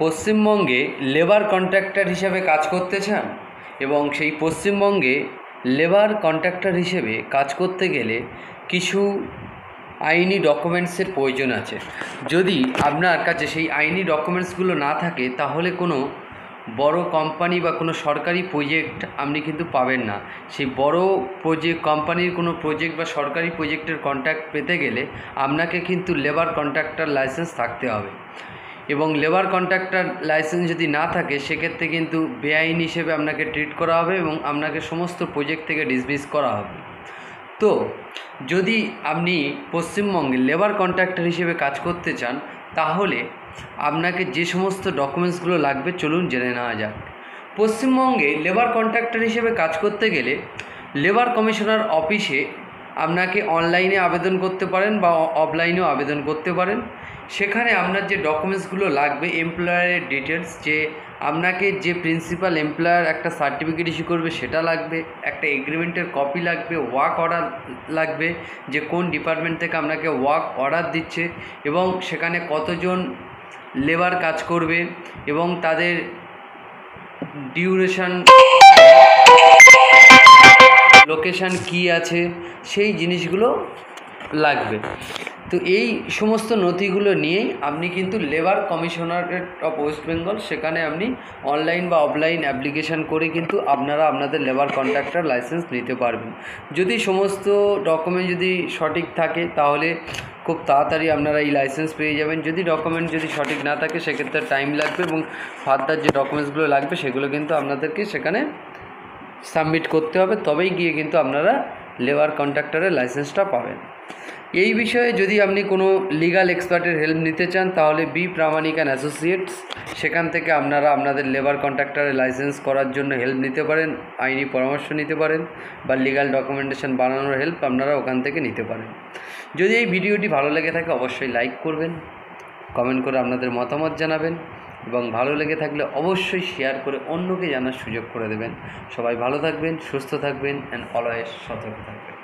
পশ্চিমবঙ্গে labour contractor হিসেবে কাজ করতে চান এবং সেই পশ্চিমবঙ্গে লেবার কন্ট্রাক্টর হিসেবে কাজ করতে গেলে কিছু আইনি ডকুমেন্টসের প্রয়োজন আছে। যদি আপনার কাছে সেই আইনি ডকুমেন্টসগুলো না থাকে তাহলে কোনো বড় কোম্পানি বা কোনো সরকারি প্রজেক্ট আপনি কিন্তু পাবেন না। সেই বড় কোম্পানির কোনো প্রজেক্ট বা সরকারি প্রজেক্টের কন্ট্রাক্ট পেতে গেলে আপনাকে কিন্তু লেবার কন্ট্রাক্টর লাইসেন্স থাকতে হবে এবং লেবার কন্ট্রাক্টর লাইসেন্স যদি না থাকে সেক্ষেত্রে কিন্তু বেআইন হিসেবে আপনাকে ট্রিট করা হবে এবং আপনাকে সমস্ত প্রজেক্ট থেকে ডিসমিস করা হবে। তো যদি আপনি পশ্চিমবঙ্গে লেবার কন্ট্রাক্টর হিসেবে কাজ করতে চান তাহলে আপনাকে যে সমস্ত ডকুমেন্টসগুলো লাগবে চলুন জেনে নেওয়া যাক। পশ্চিমবঙ্গে লেবার কন্ট্রাক্টর হিসেবে কাজ করতে গেলে লেবার কমিশনার অফিসে আপনাকে অনলাইনে আবেদন করতে পারেন বা অফলাইনেও আবেদন করতে পারেন। সেখানে আপনার যে ডকুমেন্টসগুলো লাগবে, এমপ্লয়ারের ডিটেলস, যে আপনাকে যে প্রিন্সিপাল এমপ্লয়ার একটা সার্টিফিকেট ইস্যু করবে সেটা লাগবে, একটা এগ্রিমেন্টের কপি লাগবে, ওয়ার্ক অর্ডার লাগবে, যে কোন ডিপার্টমেন্ট থেকে আপনাকে ওয়ার্ক অর্ডার দিচ্ছে এবং সেখানে কতজন লেবার কাজ করবে এবং তাদের ডিউরেশন, লোকেশান কী আছে, সেই জিনিসগুলো লাগবে। তো এই সমস্ত নথিগুলো নিয়েই আপনি কিন্তু labour commissionerate of West Bengal সেখানে আপনি অনলাইন বা অফলাইন অ্যাপ্লিকেশান করে কিন্তু আপনারা আপনাদের লেবার কন্ট্রাক্টর লাইসেন্স নিতে পারবেন। যদি সমস্ত ডকুমেন্ট যদি সঠিক থাকে তাহলে খুব তাড়াতাড়ি আপনারা এই লাইসেন্স পেয়ে যাবেন। যদি ডকুমেন্ট যদি সঠিক না থাকে সেক্ষেত্রে টাইম লাগবে এবং ফার্দার যে ডকুমেন্টসগুলো লাগবে সেগুলো কিন্তু আপনাদেরকে সেখানে সাবমিট করতে হবে, তবেই গিয়ে কিন্তু আপনারা লেবার কন্ট্রাক্টরের লাইসেন্সটা পাবেন। এই বিষয়ে যদি আপনি কোনো লিগাল এক্সপার্টের হেল্প নিতে চান তাহলে বি প্রামাণিক অ্যান্ড অ্যাসোসিয়েটস, সেখান থেকে আপনারা আপনাদের লেবার কন্ট্রাক্টরের লাইসেন্স করার জন্য হেল্প নিতে পারেন, আইনি পরামর্শ নিতে পারেন বা লিগাল ডকুমেন্টেশন বানানোর হেল্প আপনারা ওখান থেকে নিতে পারেন। যদি এই ভিডিওটি ভালো লেগে থাকে অবশ্যই লাইক করবেন, কমেন্ট করে আপনাদের মতামত জানাবেন এবং ভালো লেগে থাকলে অবশ্যই শেয়ার করে অন্যকে জানার সুযোগ করে দেবেন। সবাই ভালো থাকবেন, সুস্থ থাকবেন অ্যান্ড অলওয়েজ সতর্ক থাকবেন।